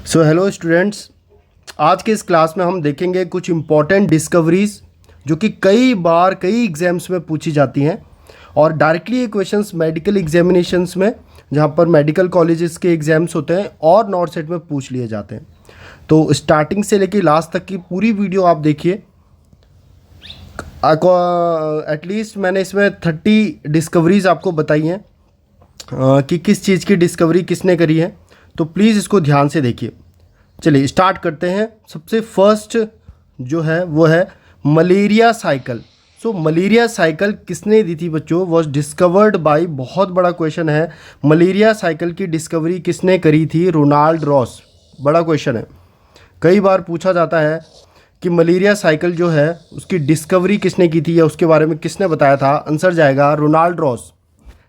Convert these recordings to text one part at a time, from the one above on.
So hello students, आज के इस क्लास में हम देखेंगे कुछ इम्पॉर्टेंट डिस्कवरीज जो कि कई बार कई एग्जाम्स में पूछी जाती हैं और डायरेक्टली ये क्वेश्चंस मेडिकल एग्जामिनेशंस में, जहाँ पर मेडिकल कॉलेजेस के एग्ज़ाम्स होते हैं और नॉर्थ सेट में पूछ लिए जाते हैं। तो स्टार्टिंग से लेकर लास्ट तक की पूरी वीडियो आप देखिए। एटलीस्ट मैंने इसमें 30 डिस्कवरीज आपको बताई हैं कि किस चीज़ की डिस्कवरी किसने करी है, तो प्लीज़ इसको ध्यान से देखिए। चलिए स्टार्ट करते हैं। सबसे फर्स्ट जो है वो है मलेरिया साइकिल। सो मलेरिया साइकिल किसने दी थी बच्चों? वॉज डिस्कवर्ड बाय, बहुत बड़ा क्वेश्चन है, मलेरिया साइकिल की डिस्कवरी किसने करी थी? Ronald Ross. बड़ा क्वेश्चन है, कई बार पूछा जाता है कि मलेरिया साइकिल जो है उसकी डिस्कवरी किसने की थी या उसके बारे में किसने बताया था। आंसर जाएगा Ronald Ross.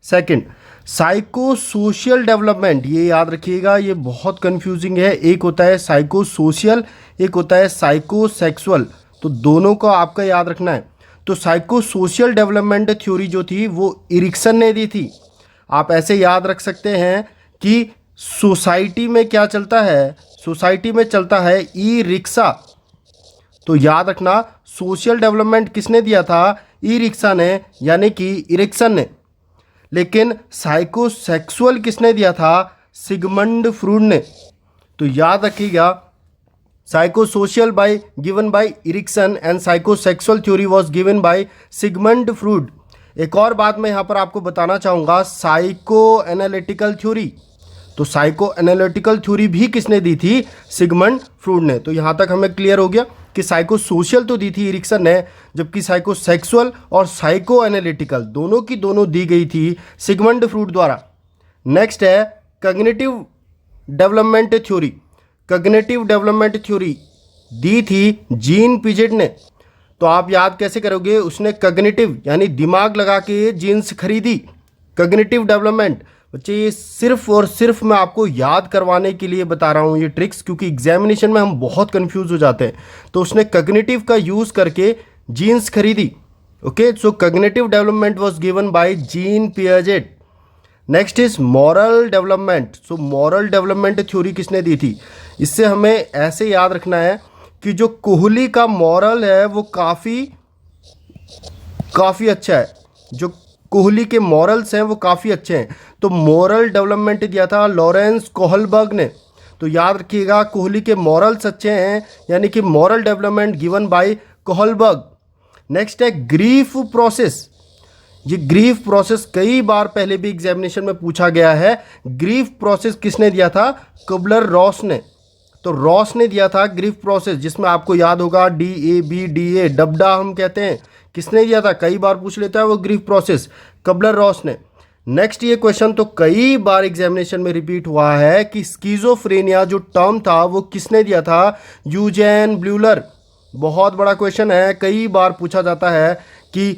Second, psychosocial development, ये याद रखिएगा, ये बहुत कंफ्यूजिंग है। एक होता है साइको सोशल, एक होता है साइको सेक्सुअल, तो दोनों को आपका याद रखना है। तो साइको सोशल डेवलपमेंट थ्योरी जो थी वो इरिक्सन ने दी थी। आप ऐसे याद रख सकते हैं कि सोसाइटी में क्या चलता है? सोसाइटी में चलता है ई रिक्शा, तो याद रखना सोशल डेवलपमेंट किसने दिया था? ई रिक्शा ने, यानी कि इरिक्सन ने। लेकिन साइकोसेक्सुअल किसने दिया था? सिगमंड फ्रूड ने। तो याद रखिएगा, psychosocial by given by Erikson and psychosexual theory was given by Sigmund Freud. एक और बात मैं यहाँ पर आपको बताना चाहूँगा, साइको एनालिटिकल थ्योरी, तो साइको एनालिटिकल थ्योरी भी किसने दी थी? सिगमंड फ्रूड ने। तो यहाँ तक हमें क्लियर हो गया कि साइको सोशल तो दी थी इरिक्सन ने, जबकि साइको सेक्सुअल और साइको एनालिटिकल दोनों की दोनों दी गई थी सिगमंड फ्रूड द्वारा। नेक्स्ट है cognitive development theory. Cognitive development theory दी थी जीन पिजेट ने। तो आप याद कैसे करोगे? उसने कॉग्निटिव यानी दिमाग लगा के जीन्स खरीदी। कॉग्निटिव डेवलपमेंट बच्चे, ये सिर्फ और सिर्फ मैं आपको याद करवाने के लिए बता रहा हूँ ये ट्रिक्स, क्योंकि एग्जामिनेशन में हम बहुत कंफ्यूज हो जाते हैं। तो उसने कॉग्निटिव का यूज़ करके जीन्स खरीदी। Okay, so cognitive development was given bye gene Piaget. Next is moral development. So moral development theory किसने दी थी? इससे हमें ऐसे याद रखना है कि जो कोहली का मॉरल है वो काफ़ी अच्छा है। जो कोहली के मॉरल्स हैं वो काफ़ी अच्छे हैं। तो मॉरल डेवलपमेंट दिया था लॉरेंस कोहलबर्ग ने। तो याद रखिएगा, कोहली के मॉरल्स अच्छे हैं, यानी कि moral development given by Kohlberg. Next है ग्रीफ प्रोसेस। ये ग्रीफ प्रोसेस कई बार पहले भी एग्जामिनेशन में पूछा गया है। ग्रीफ प्रोसेस किसने दिया था? कुबलर रॉस ने। तो रॉस ने दिया था ग्रीफ प्रोसेस, जिसमें आपको याद होगा DABDA, डबडा हम कहते हैं। किसने दिया था? कई बार पूछ लेता है वो ग्रीफ प्रोसेस, कुबलर रॉस ने। नेक्स्ट, ये क्वेश्चन तो कई बार एग्जामिनेशन में रिपीट हुआ है कि स्कीजोफ्रेनिया जो टर्म था वो किसने दिया था? यूजेन ब्यूलर। बहुत बड़ा क्वेश्चन है, कई बार पूछा जाता है कि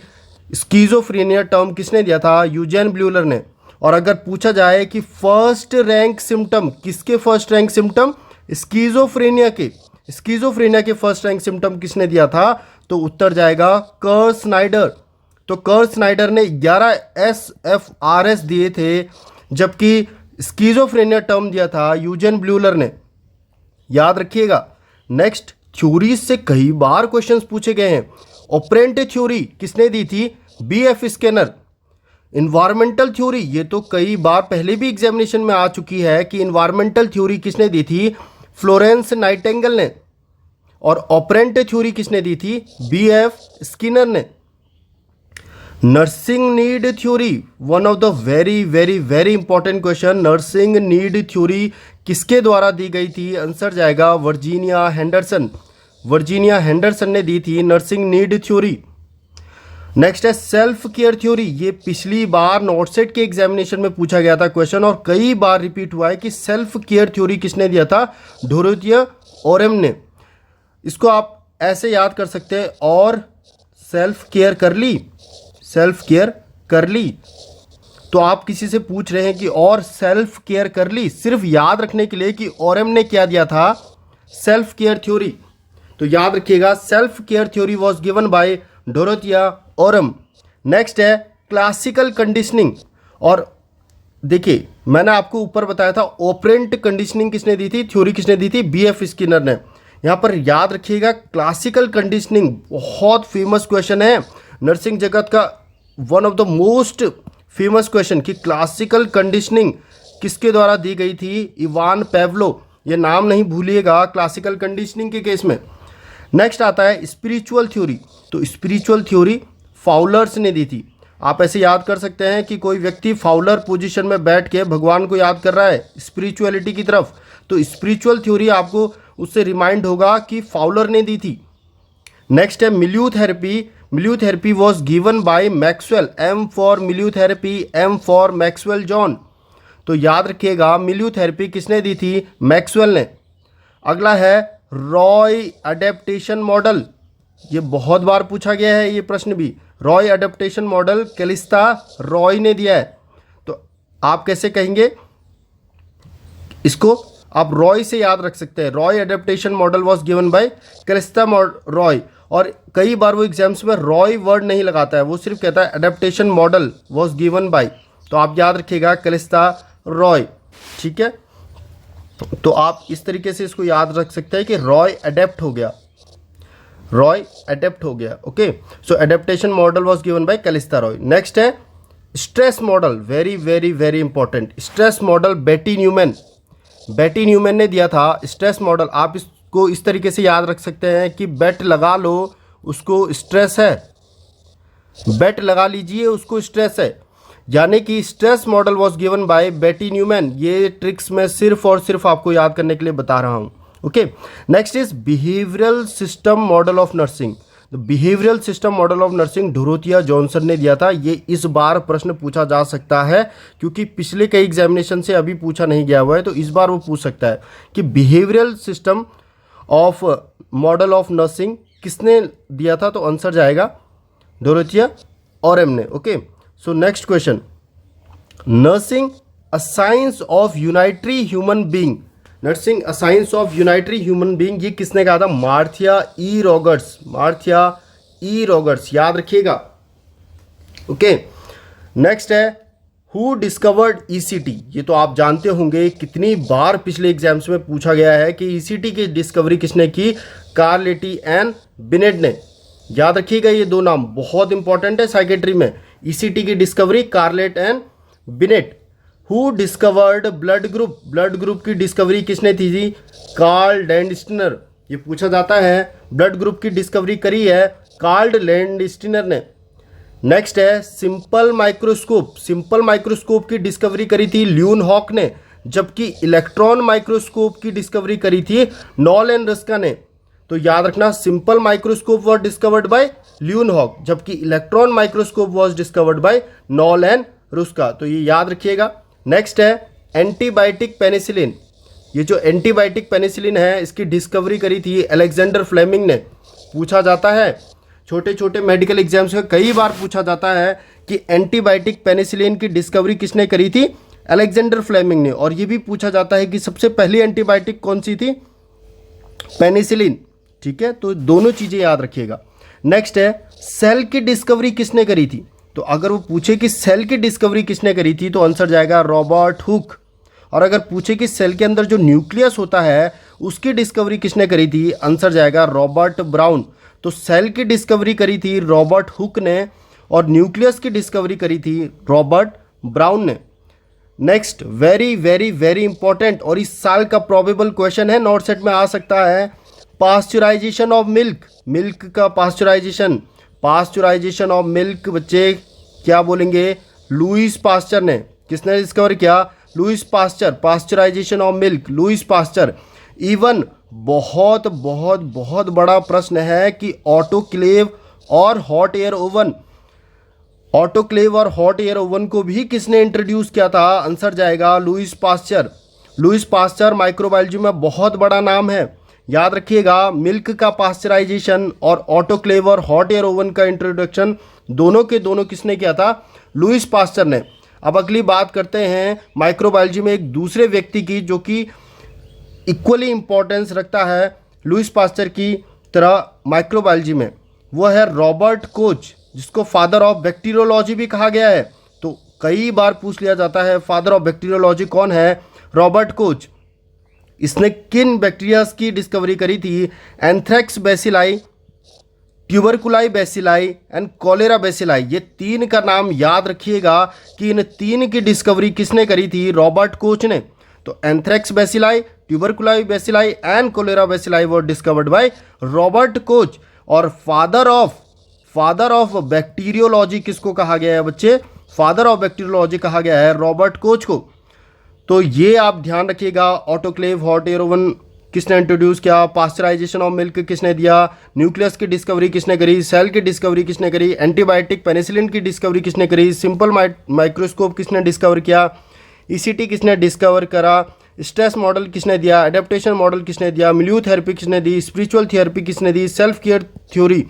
स्कीजोफ्रेनिया टर्म किसने दिया था? यूजेन ब्यूलर ने। और अगर पूछा जाए कि फर्स्ट रैंक सिम्टम, किसके फर्स्ट रैंक सिम्टम? स्कीजोफ्रेनिया के फर्स्ट रैंक सिम्टम किसने दिया था? तो उत्तर जाएगा कर्ट स्नाइडर। तो कर्ट स्नाइडर ने 11 SFRS दिए थे, जबकि स्कीजोफ्रेनिया टर्म दिया था यूजेन ब्यूलर ने। याद रखिएगा। नेक्स्ट, थ्योरीज से कई बार क्वेश्चंस पूछे गए हैं। ऑपरेंट थ्योरी किसने दी थी? BF Skinner. इन्वायरमेंटल थ्योरी, ये तो कई बार पहले भी एग्जामिनेशन में आ चुकी है कि इन्वायरमेंटल थ्योरी किसने दी थी? फ्लोरेंस नाइटिंगेल ने। और ऑपरेंट थ्योरी किसने दी थी? BF स्किनर ने। Nursing need theory, one of the very very very important question. Nursing need theory किसके द्वारा दी गई थी? आंसर जाएगा वर्जीनिया हेंडरसन। वर्जीनिया हेंडरसन ने दी थी नर्सिंग नीड थ्योरी। नेक्स्ट है सेल्फ केयर थ्योरी। ये पिछली बार नॉर्थ सेट के एग्जामिनेशन में पूछा गया था क्वेश्चन और कई बार रिपीट हुआ है कि सेल्फ केयर थ्योरी किसने दिया था? डोरोथिया ओरेम ने। इसको आप ऐसे याद कर सकते हैं, और सेल्फ केयर कर ली। तो आप किसी से पूछ रहे हैं कि और सेल्फ केयर कर ली, सिर्फ याद रखने के लिए कि ओरेम ने क्या दिया था? Self care theory. तो याद रखिएगा, self care theory was given bye Dorothea Orem. Next है क्लासिकल कंडीशनिंग। और देखिए, मैंने आपको ऊपर बताया था ऑपरेंट कंडीशनिंग किसने दी थी, थ्योरी किसने दी थी, बीएफ स्किनर ने। यहाँ पर याद रखिएगा क्लासिकल कंडीशनिंग बहुत फेमस क्वेश्चन है, नर्सिंग जगत का one of the most famous question कि क्लासिकल कंडीशनिंग किसके द्वारा दी गई थी, इवान पेवलो। ये नाम नहीं भूलिएगा क्लासिकल कंडीशनिंग के केस में। नेक्स्ट आता है स्पिरिचुअल थ्योरी। तो स्पिरिचुअल थ्योरी फाउलर्स ने दी थी। आप ऐसे याद कर सकते हैं कि कोई व्यक्ति फाउलर पोजीशन में बैठ के भगवान को याद कर रहा है स्पिरिचुअलिटी की तरफ, तो स्पिरिचुअल थ्योरी आपको उससे रिमाइंड होगा कि फाउलर ने दी थी। नेक्स्ट है milieu therapy. Milieu therapy was given by Maxwell, M for milieu therapy, M for Maxwell John. तो याद रखिएगा मिल्यूथेरेपी किसने दी थी, मैक्सवेल ने। अगला है रॉय अडेप्टेशन मॉडल। ये बहुत बार पूछा गया है ये प्रश्न भी। Roy adaptation model Calista Roy ने दिया है। तो आप कैसे कहेंगे इसको, आप रॉय से याद रख सकते हैं। Roy adaptation model was given by Callista Roy. और कई बार वो एग्जाम्स में रॉय वर्ड नहीं लगाता है, वो सिर्फ कहता है adaptation model was given bye. तो आप याद रखिएगा कैलिस्टा रॉय, ठीक है। तो आप इस तरीके से इसको याद रख सकते हैं कि रॉय अडेप्ट हो गया, रॉय अडेप्ट हो गया। Okay, so adaptation model was given by Callista Roy. Next है stress model, very very very important. Stress model Betty Neuman, Betty Neuman ने दिया था स्ट्रेस मॉडल। आप इसको इस तरीके से याद रख सकते हैं कि बेट लगा लो उसको स्ट्रेस है, बेट लगा लीजिए उसको स्ट्रेस है, यानी कि stress model was given bye बेटी न्यूमैन। ये ट्रिक्स मैं सिर्फ और सिर्फ आपको याद करने के लिए बता रहा हूँ। Okay, next is behavioural system model of nursing. Behavioural system model of nursing Dorothea Johnson ने दिया था। ये इस बार प्रश्न पूछा जा सकता है क्योंकि पिछले कई एग्जामिनेशन से अभी पूछा नहीं गया हुआ है, तो इस बार वो पूछ सकता है कि behavioural system of model of nursing किसने दिया था। तो आंसर जाएगा डोरोथिया ऑरेम ने। Okay, so next question, nursing a science of unitary human being. Nursing a science of unitary human being, ये किसने कहा था, मार्थिया ई रॉगर्ट्स, मार्थिया ई रॉगर्ट्स, याद रखिएगा। ओके, नेक्स्ट है हु डिस्कवर्ड ईसीटी। ये तो आप जानते होंगे, कितनी बार पिछले एग्जाम्स में पूछा गया है कि ईसीटी की डिस्कवरी किसने की, कार्लेटी एंड बिनेट ने। याद रखिएगा ये दो नाम बहुत इंपॉर्टेंट है साइकेट्री में। ईसीटी की discovery Cerletti and Bini. Who discovered blood group, blood group की डिस्कवरी किसने थी, कार्ल लैंडस्टीनर। ये पूछा जाता है ब्लड ग्रुप की डिस्कवरी करी है कार्ल लैंडस्टीनर ने। नेक्स्ट है सिंपल माइक्रोस्कोप, सिंपल माइक्रोस्कोप की डिस्कवरी करी थी ल्यूनहॉक ने, जबकि इलेक्ट्रॉन माइक्रोस्कोप की डिस्कवरी करी थी नॉल एंड रस्का ने। तो याद रखना simple microscope was discovered by Leeuwenhoek, जबकि electron microscope was discovered by Knoll and Ruska. तो ये याद रखिएगा। नेक्स्ट है एंटीबायोटिक पेनिसिलिन। ये जो एंटीबायोटिक पेनिसिलिन है इसकी डिस्कवरी करी थी अलेक्जेंडर फ्लेमिंग ने। पूछा जाता है छोटे छोटे मेडिकल एग्जाम्स में कई बार पूछा जाता है कि एंटीबायोटिक पेनिसिलिन की डिस्कवरी किसने करी थी, अलेक्जेंडर फ्लेमिंग ने। और ये भी पूछा जाता है कि सबसे पहली एंटीबायोटिक कौन सी थी, पेनिसिलिन। ठीक है, तो दोनों चीजें याद रखिएगा। नेक्स्ट है सेल की डिस्कवरी किसने करी थी। तो अगर वो पूछे कि सेल की डिस्कवरी किसने करी थी तो आंसर जाएगा रॉबर्ट हुक। और अगर पूछे कि सेल के अंदर जो न्यूक्लियस होता है उसकी डिस्कवरी किसने करी थी, आंसर जाएगा रॉबर्ट ब्राउन। तो सेल की डिस्कवरी करी थी रॉबर्ट हुक ने और न्यूक्लियस की डिस्कवरी करी थी रॉबर्ट ब्राउन ने। Next very very very important और इस साल का प्रोबेबल क्वेश्चन है, नॉट सेट में आ सकता है, पास्चराइजेशन ऑफ मिल्क। मिल्क का पास्चराइजेशन, पास्चराइजेशन ऑफ मिल्क बच्चे क्या बोलेंगे, लुईस पास्चर ने। किसने डिस्कवर किया, Louis Pasteur. Pasteurisation of milk, Louis Pasteur. Even बहुत बहुत बहुत बड़ा प्रश्न है कि ऑटोक्लेव और हॉट एयर ओवन, ऑटोक्लेव और हॉट एयर ओवन को भी किसने इंट्रोड्यूस किया था, आंसर जाएगा Lewis pasture. Lewis pasture microbiology में बहुत बड़ा नाम है, याद रखिएगा। मिल्क का पास्चराइजेशन और ऑटोक्लेव और हॉट एयर ओवन का इंट्रोडक्शन दोनों के दोनों किसने किया था, लुईस पास्चर ने। अब अगली बात करते हैं माइक्रोबायोलॉजी में एक दूसरे व्यक्ति की जो कि इक्वली इंपॉर्टेंस रखता है लुईस पास्चर की तरह माइक्रोबायोलॉजी में। वो है रॉबर्ट कोच, जिसको फादर ऑफ बैक्टीरियोलॉजी भी कहा गया है। तो कई बार पूछ लिया जाता है। फादर ऑफ बैक्टीरियोलॉजी कौन है? Robert Koch. इसने किन बैक्टीरियाज की डिस्कवरी करी थी? Anthrax bacilli, tuberculi bacilli and cholera bacilli. ये तीन का नाम याद रखिएगा कि इन तीन की डिस्कवरी किसने करी थी? रॉबर्ट कोच ने। तो anthrax bacilli, tuberculi bacilli and cholera bacilli वो डिस्कवर्ड बाय रॉबर्ट कोच। और फादर ऑफ बैक्टीरियोलॉजी किसको कहा गया है बच्चे? फादर ऑफ बैक्टीरियोलॉजी कहा गया है रॉबर्ट कोच को। तो ये आप ध्यान रखिएगा। ऑटोक्लेव हॉट एयर ओवन किसने इंट्रोड्यूस किया? पास्चराइजेशन ऑफ मिल्क किसने दिया? न्यूक्लियस की डिस्कवरी किसने करी? सेल की डिस्कवरी किसने करी? एंटीबायोटिक पेनिसिलिन की डिस्कवरी किसने करी? सिंपल माइक्रोस्कोप किसने डिस्कवर किया? ईसीटी किसने डिस्कवर करा? स्ट्रेस मॉडल किसने दिया? एडेप्टेशन मॉडल किसने दिया? मिल्यू थेरेपी किसने दी? स्पिरिचुअल थेरेपी किसने दी? सेल्फ केयर थ्योरी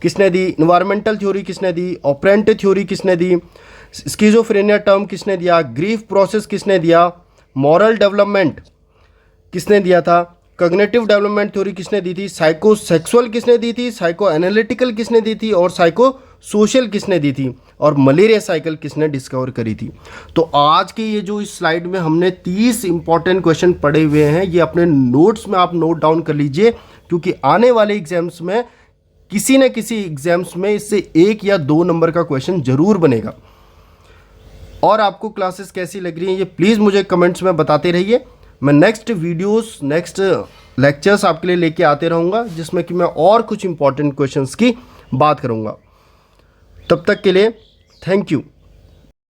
किसने दी? इन्वायरमेंटल थ्योरी किसने दी? ऑपरेंट थ्योरी किसने दी? स्किज़ोफ्रेनिया टर्म किसने दिया? ग्रीफ प्रोसेस किसने दिया? मॉरल डेवलपमेंट किसने दिया था? कॉग्निटिव डेवलपमेंट थ्योरी किसने दी थी? साइको सेक्सुअल किसने दी थी? साइको एनालिटिकल किसने दी थी? और साइको सोशल किसने दी थी? और मलेरिया साइकिल किसने डिस्कवर करी थी? तो आज के ये जो इस स्लाइड में हमने 30 इंपॉर्टेंट क्वेश्चन पढ़े हुए हैं, ये अपने नोट्स में आप नोट डाउन कर लीजिए, क्योंकि आने वाले एग्जाम्स में किसी न किसी एग्जाम्स में इससे 1 या 2 नंबर का क्वेश्चन जरूर बनेगा। और आपको क्लासेस कैसी लग रही हैं ये प्लीज़ मुझे कमेंट्स में बताते रहिए। मैं नेक्स्ट वीडियोस, नेक्स्ट लेक्चर्स आपके लिए लेके आते रहूँगा, जिसमें कि मैं और कुछ इंपॉर्टेंट क्वेश्चंस की बात करूँगा। तब तक के लिए थैंक यू।